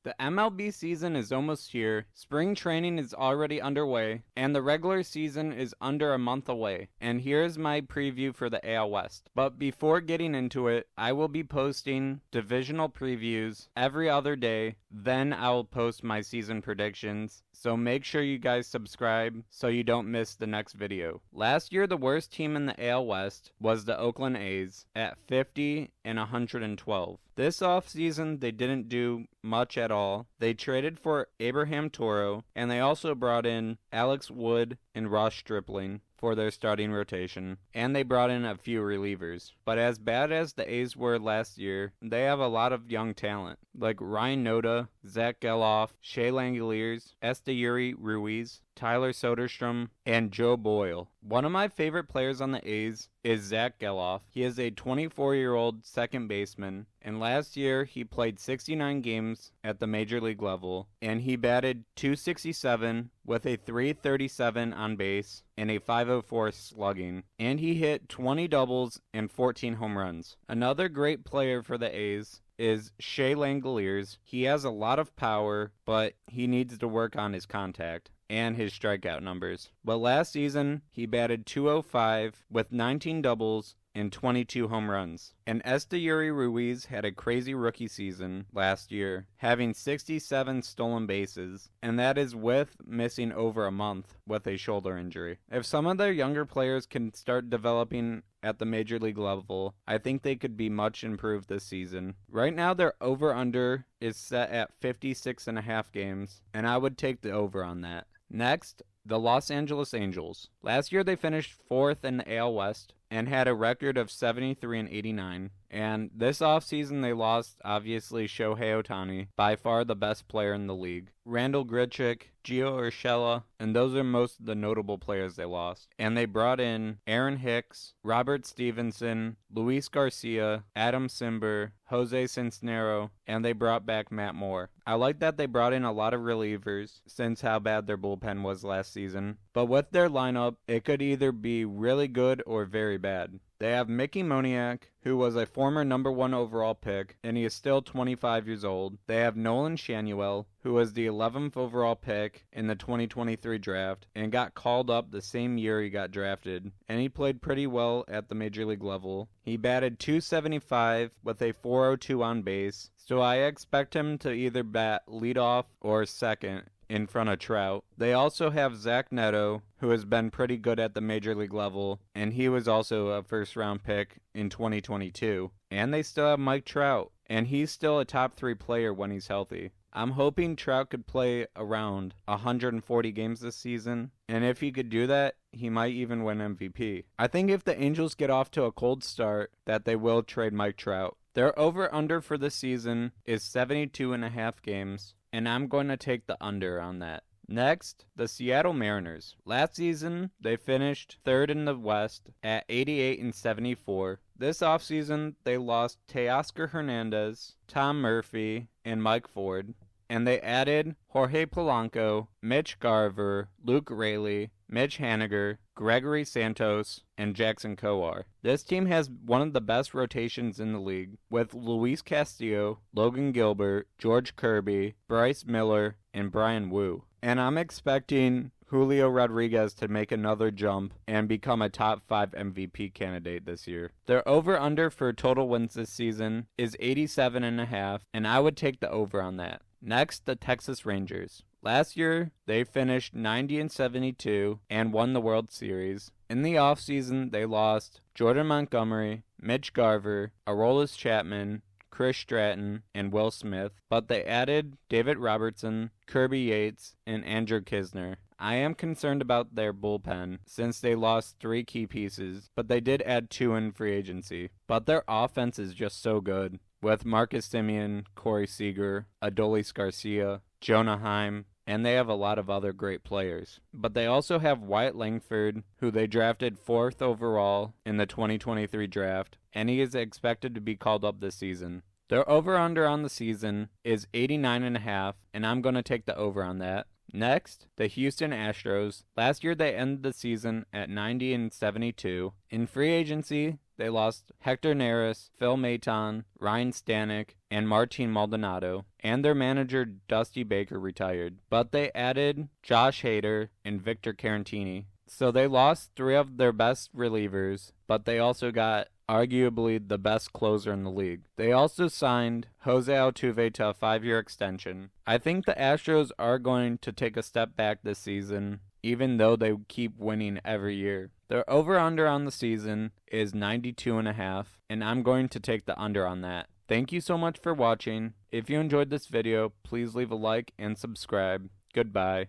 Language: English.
The MLB season is almost here, spring training is already underway, and the regular season is under a month away. And here's my preview for the AL West. But before getting into it, I will be posting divisional previews every other day, then I'll post my season predictions. So make sure you guys subscribe so you don't miss the next video. Last year, the worst team in the AL West was the Oakland A's at 50-112. This offseason, they didn't do much at all. They traded for Abraham Toro, and they also brought in Alex Wood and Ross Stripling for their starting rotation, and they brought in a few relievers. But as bad as the A's were last year, they have a lot of young talent, like Ryan Noda, Zach Geloff, Shea Langeliers, Esteury Ruiz, Tyler Soderstrom, and Joe Boyle. One of my favorite players on the A's is Zach Geloff. He is a 24-year-old second baseman, and last year he played 69 games at the major league level, and he batted .267 with a .337 on base and a .504 slugging, and he hit 20 doubles and 14 home runs. Another great player for the A's is Shea Langeliers. He has a lot of power, but he needs to work on his contact and his strikeout numbers. But last season, he batted .205 with 19 doubles and 22 home runs. And Esteury Ruiz had a crazy rookie season last year, having 67 stolen bases, and that is with missing over a month with a shoulder injury. If some of their younger players can start developing at the major league level, I think they could be much improved this season. Right now, their over-under is set at 56.5 games, and I would take the over on that. Next, the Los Angeles Angels. Last year, they finished 4th in the AL West and had a record of 73-89. And this offseason, they lost, obviously, Shohei Ohtani, by far the best player in the league, Randall Grichuk, Gio Urshela, and those are most of the notable players they lost. And they brought in Aaron Hicks, Robert Stevenson, Luis Garcia, Adam Simber, Jose Cisnero, and they brought back Matt Moore. I like that they brought in a lot of relievers since how bad their bullpen was last season. But with their lineup, it could either be really good or very bad. They have Mickey Moniak, who was a former number 1 overall pick, and he is still 25 years old. They have Nolan Shanuel, who was the 11th overall pick in the 2023 draft, and got called up the same year he got drafted, and he played pretty well at the major league level. He batted .275 with a .402 on base, so I expect him to either bat leadoff or second in front of Trout. They also have Zach Neto, who has been pretty good at the major league level, and he was also a first-round pick in 2022. And they still have Mike Trout, and he's still a top 3 player when he's healthy. I'm hoping Trout could play around 140 games this season, and if he could do that, he might even win MVP. I think if the Angels get off to a cold start, that they will trade Mike Trout. Their over-under for the season is 72.5 games, and I'm going to take the under on that. Next, the Seattle Mariners. Last season, they finished 3rd in the West at 88-74. This offseason, they lost Teoscar Hernandez, Tom Murphy, and Mike Ford, and they added Jorge Polanco, Mitch Garver, Luke Raley, Mitch Haniger, Gregory Santos, and Jackson Kowar. This team has one of the best rotations in the league, with Luis Castillo, Logan Gilbert, George Kirby, Bryce Miller, and Brian Wu. And I'm expecting Julio Rodriguez to make another jump and become a top 5 MVP candidate this year. Their over-under for total wins this season is 87.5, and I would take the over on that. Next, the Texas Rangers. Last year, they finished 90-72 and won the World Series. In the offseason, they lost Jordan Montgomery, Mitch Garver, Aroldis Chapman, Chris Stratton, and Will Smith, but they added David Robertson, Kirby Yates, and Andrew Kisner. I am concerned about their bullpen since they lost 3 key pieces, but they did add 2 in free agency. But their offense is just so good, with Marcus Semien, Corey Seager, Adolis Garcia, Jonah Heim, and they have a lot of other great players. But they also have Wyatt Langford, who they drafted 4th overall in the 2023 draft, and he is expected to be called up this season. Their over-under on the season is 89.5, and I'm going to take the over on that. Next, the Houston Astros. Last year they ended the season at 90-72. In free agency, they lost Hector Neris, Phil Maton, Ryan Stanek, and Martin Maldonado, and their manager Dusty Baker retired. But they added Josh Hader and Victor Caratini. So they lost 3 of their best relievers, but they also got arguably the best closer in the league. They also signed Jose Altuve to a 5-year extension. I think the Astros are going to take a step back this season, even though they keep winning every year. Their over-under on the season is 92.5, and I'm going to take the under on that. Thank you so much for watching. If you enjoyed this video, please leave a like and subscribe. Goodbye.